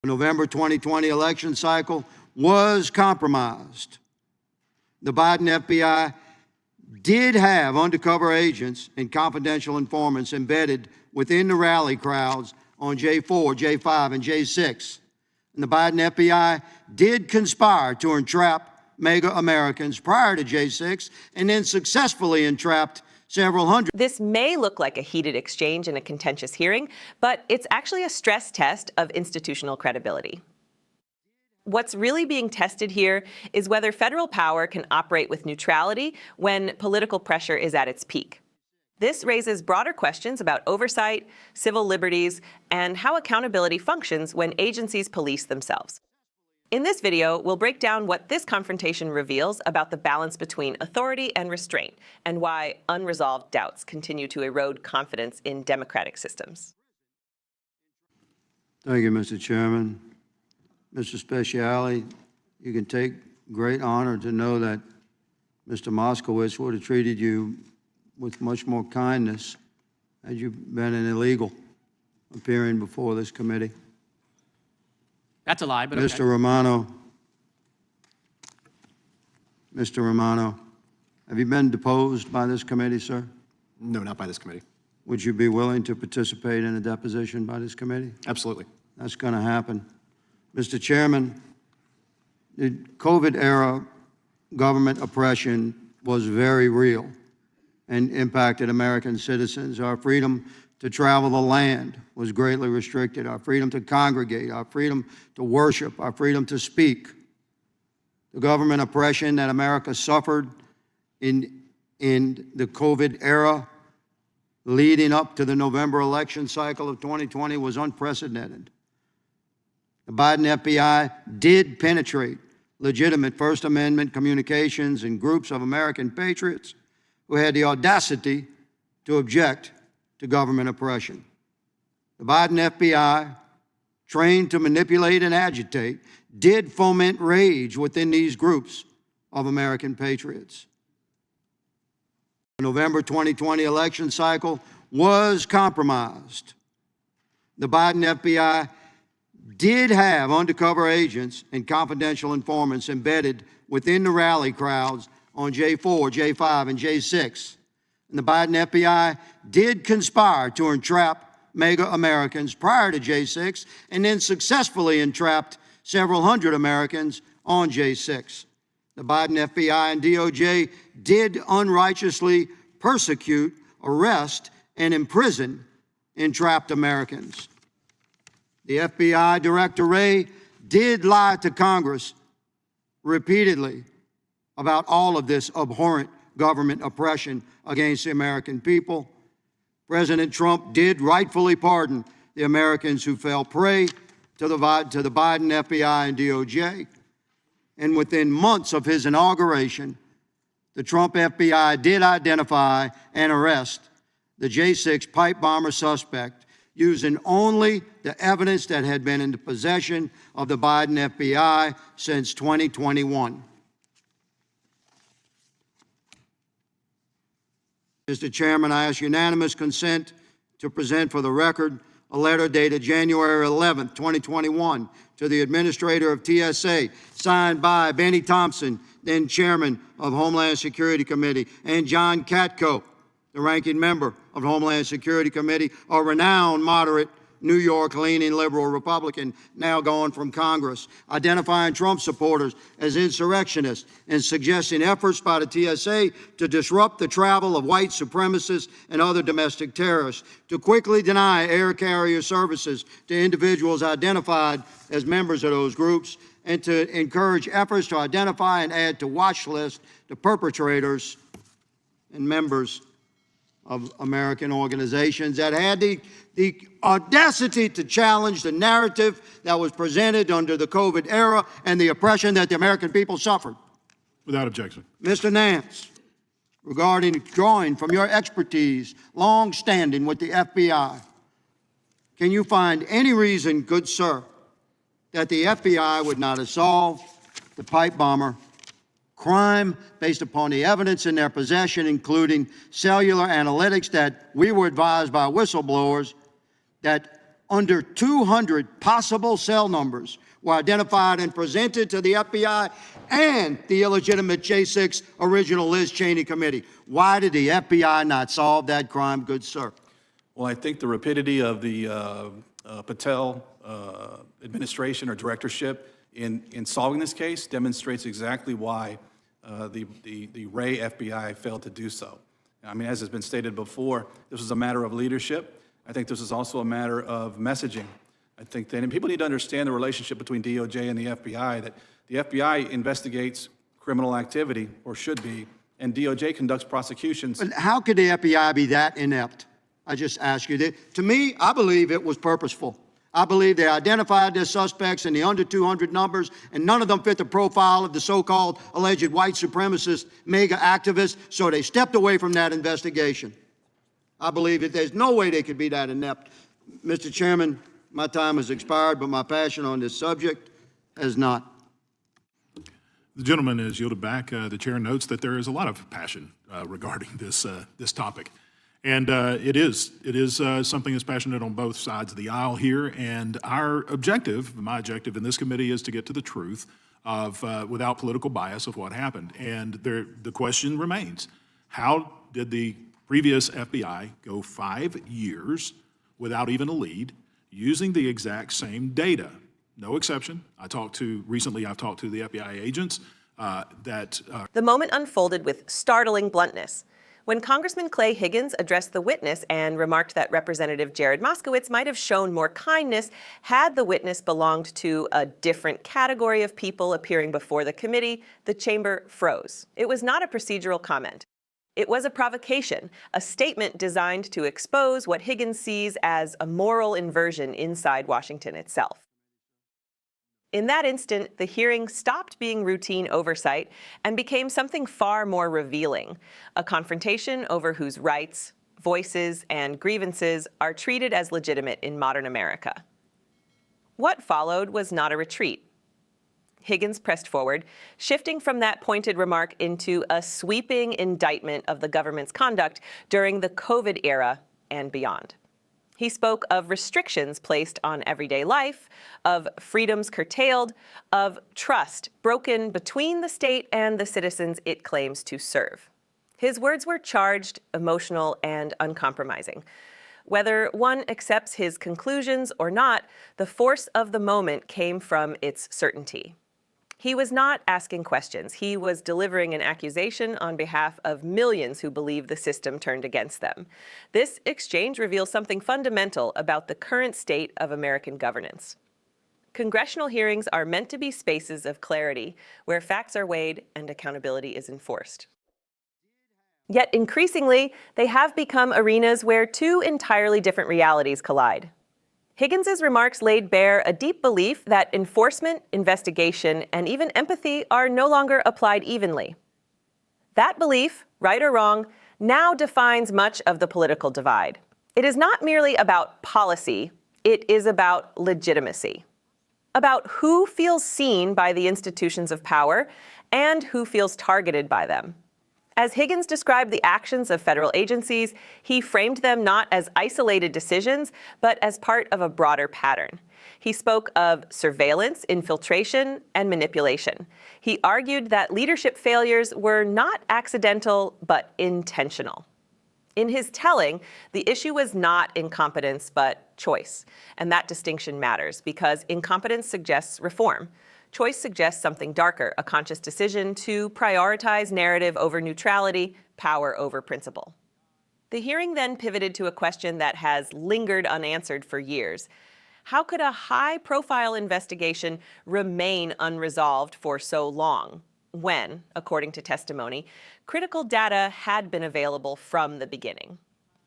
The November 2020 election cycle was compromised. The Biden FBI did have undercover agents and confidential informants embedded within the rally crowds on J4, J5, and J6. And the Biden FBI did conspire to entrap MAGA Americans prior to J6 and then successfully entrapped several hundred. This may look like a heated exchange in a contentious hearing, but it's actually a stress test of institutional credibility. What's really being tested here is whether federal power can operate with neutrality when political pressure is at its peak. This raises broader questions about oversight, civil liberties, and how accountability functions when agencies police themselves. In this video, we'll break down what this confrontation reveals about the balance between authority and restraint, and why unresolved doubts continue to erode confidence in democratic systems. Thank you, Mr. Chairman. Mr. Speciale, you can take great honor to know that Mr. Moskowitz would have treated you with much more kindness had you been an illegal appearing before this committee. That's a lie, but Mr. okay. Mr. Romano, have you been deposed by this committee, sir? No, not by this committee. Would you be willing to participate in a deposition by this committee? Absolutely. That's going to happen. Mr. Chairman, the COVID-era government oppression was very real and impacted American citizens. Our freedom to travel the land was greatly restricted. Our freedom to congregate, our freedom to worship, our freedom to speak. The government oppression that America suffered in the COVID era leading up to the November election cycle of 2020 was unprecedented. The Biden FBI did penetrate legitimate First Amendment communications and groups of American patriots who had the audacity to object to government oppression. The Biden FBI, trained to manipulate and agitate, did foment rage within these groups of American patriots. The November 2020 election cycle was compromised. The Biden FBI did have undercover agents and confidential informants embedded within the rally crowds on J4, J5, and J6. And the Biden FBI did conspire to entrap MAGA Americans prior to J6 and then successfully entrapped several hundred Americans on J6. The Biden FBI and DOJ did unrighteously persecute, arrest, and imprison entrapped Americans. The FBI Director Wray did lie to Congress repeatedly about all of this abhorrent government oppression against the American people. President Trump did rightfully pardon the Americans who fell prey to the Biden FBI and DOJ. And within months of his inauguration, the Trump FBI did identify and arrest the J6 pipe bomber suspect using only the evidence that had been in the possession of the Biden FBI since 2021. Mr. Chairman, I ask unanimous consent to present for the record a letter dated January 11, 2021, to the Administrator of TSA, signed by Benny Thompson, then Chairman of Homeland Security Committee, and John Katko, the Ranking Member of Homeland Security Committee, a renowned moderate New York-leaning liberal Republican, now gone from Congress, identifying Trump supporters as insurrectionists and suggesting efforts by the TSA to disrupt the travel of white supremacists and other domestic terrorists, to quickly deny air carrier services to individuals identified as members of those groups, and to encourage efforts to identify and add to watch lists the perpetrators and members of American organizations that had the audacity to challenge the narrative that was presented under the COVID era and the oppression that the American people suffered. Without objection. Mr. Nance, regarding drawing from your expertise, long-standing with the FBI, can you find any reason, good sir, that the FBI would not have solved the pipe bomber crime based upon the evidence in their possession, including cellular analytics that we were advised by whistleblowers that under 200 possible cell numbers were identified and presented to the FBI and the illegitimate J6 original Liz Cheney committee. Why did the FBI not solve that crime, good sir? Well, I think the rapidity of the Patel administration or directorship in solving this case demonstrates exactly why the Wray FBI failed to do so. I mean, as has been stated before, this was a matter of leadership. I think this is also a matter of messaging. I think that, and people need to understand the relationship between DOJ and the FBI, that the FBI investigates criminal activity, or should be, and DOJ conducts prosecutions. But how could the FBI be that inept? I just ask you that. To me, I believe it was purposeful. I believe they identified their suspects in the under 200 numbers, and none of them fit the profile of the so-called alleged white supremacist mega activists, so they stepped away from that investigation. I believe that there's no way they could be that inept. Mr. Chairman, my time has expired, but my passion on this subject has not. The gentleman is yielded back. The chair notes that there is a lot of passion regarding this topic. And it is something that's passionate on both sides of the aisle here. And our objective, my objective in this committee, is to get to the truth of, without political bias, of what happened. And the question remains, how did the previous FBI go 5 years without even a lead, using the exact same data? No exception. Recently I've talked to the FBI agents The moment unfolded with startling bluntness. When Congressman Clay Higgins addressed the witness and remarked that Representative Jared Moskowitz might have shown more kindness had the witness belonged to a different category of people appearing before the committee, the chamber froze. It was not a procedural comment. It was a provocation, a statement designed to expose what Higgins sees as a moral inversion inside Washington itself. In that instant, the hearing stopped being routine oversight and became something far more revealing, a confrontation over whose rights, voices, and grievances are treated as legitimate in modern America. What followed was not a retreat. Higgins pressed forward, shifting from that pointed remark into a sweeping indictment of the government's conduct during the COVID era and beyond. He spoke of restrictions placed on everyday life, of freedoms curtailed, of trust broken between the state and the citizens it claims to serve. His words were charged, emotional, and uncompromising. Whether one accepts his conclusions or not, the force of the moment came from its certainty. He was not asking questions. He was delivering an accusation on behalf of millions who believe the system turned against them. This exchange reveals something fundamental about the current state of American governance. Congressional hearings are meant to be spaces of clarity where facts are weighed and accountability is enforced. Yet increasingly, they have become arenas where two entirely different realities collide. Higgins's remarks laid bare a deep belief that enforcement, investigation, and even empathy are no longer applied evenly. That belief, right or wrong, now defines much of the political divide. It is not merely about policy, it is about legitimacy. About who feels seen by the institutions of power and who feels targeted by them. As Higgins described the actions of federal agencies, he framed them not as isolated decisions, but as part of a broader pattern. He spoke of surveillance, infiltration, and manipulation. He argued that leadership failures were not accidental, but intentional. In his telling, the issue was not incompetence, but choice. And that distinction matters because incompetence suggests reform. Choice suggests something darker, a conscious decision to prioritize narrative over neutrality, power over principle. The hearing then pivoted to a question that has lingered unanswered for years. How could a high-profile investigation remain unresolved for so long when, according to testimony, critical data had been available from the beginning?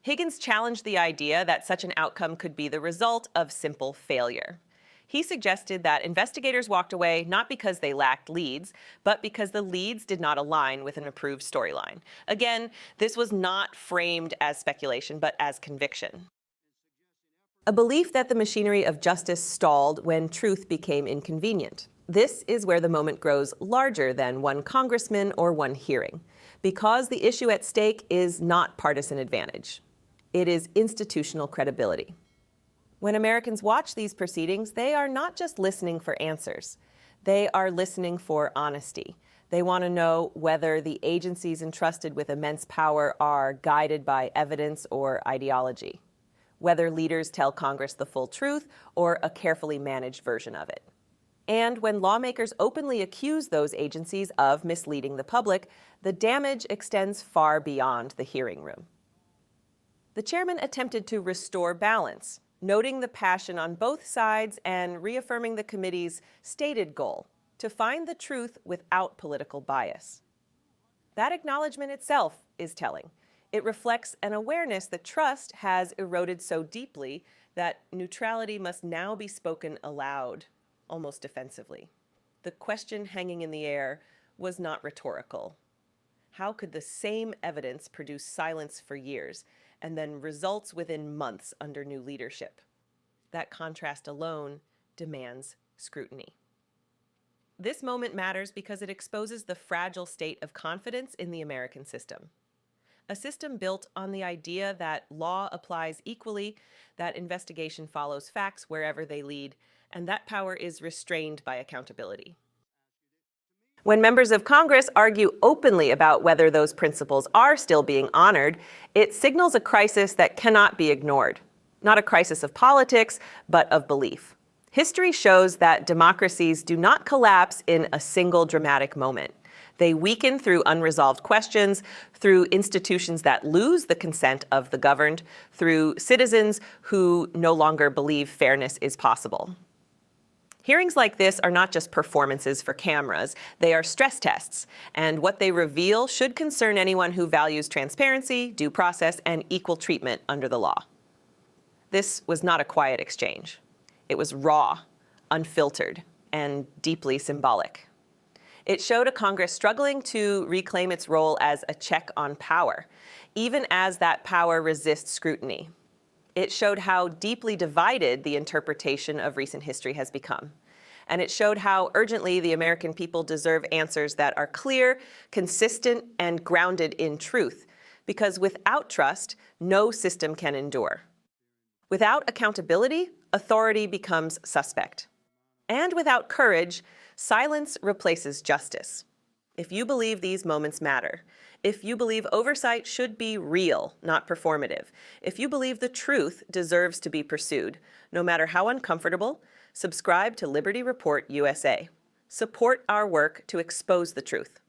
Higgins challenged the idea that such an outcome could be the result of simple failure. He suggested that investigators walked away not because they lacked leads, but because the leads did not align with an approved storyline. Again, this was not framed as speculation, but as conviction. A belief that the machinery of justice stalled when truth became inconvenient. This is where the moment grows larger than one congressman or one hearing, because the issue at stake is not partisan advantage. It is institutional credibility. When Americans watch these proceedings, they are not just listening for answers. They are listening for honesty. They want to know whether the agencies entrusted with immense power are guided by evidence or ideology, whether leaders tell Congress the full truth or a carefully managed version of it. And when lawmakers openly accuse those agencies of misleading the public, the damage extends far beyond the hearing room. The chairman attempted to restore balance, noting the passion on both sides and reaffirming the committee's stated goal to find the truth without political bias. That acknowledgement itself is telling. It reflects an awareness that trust has eroded so deeply that neutrality must now be spoken aloud, almost defensively. The question hanging in the air was not rhetorical. How could the same evidence produce silence for years and then results within months under new leadership? That contrast alone demands scrutiny. This moment matters because it exposes the fragile state of confidence in the American system. A system built on the idea that law applies equally, that investigation follows facts wherever they lead, and that power is restrained by accountability. When members of Congress argue openly about whether those principles are still being honored, it signals a crisis that cannot be ignored. Not a crisis of politics, but of belief. History shows that democracies do not collapse in a single dramatic moment. They weaken through unresolved questions, through institutions that lose the consent of the governed, through citizens who no longer believe fairness is possible. Hearings like this are not just performances for cameras, they are stress tests, and what they reveal should concern anyone who values transparency, due process, and equal treatment under the law. This was not a quiet exchange. It was raw, unfiltered, and deeply symbolic. It showed a Congress struggling to reclaim its role as a check on power, even as that power resists scrutiny. It showed how deeply divided the interpretation of recent history has become. And it showed how urgently the American people deserve answers that are clear, consistent, and grounded in truth, because without trust, no system can endure. Without accountability, authority becomes suspect. And without courage, silence replaces justice. If you believe these moments matter, if you believe oversight should be real, not performative, if you believe the truth deserves to be pursued, no matter how uncomfortable, subscribe to Liberty Report USA. Support our work to expose the truth.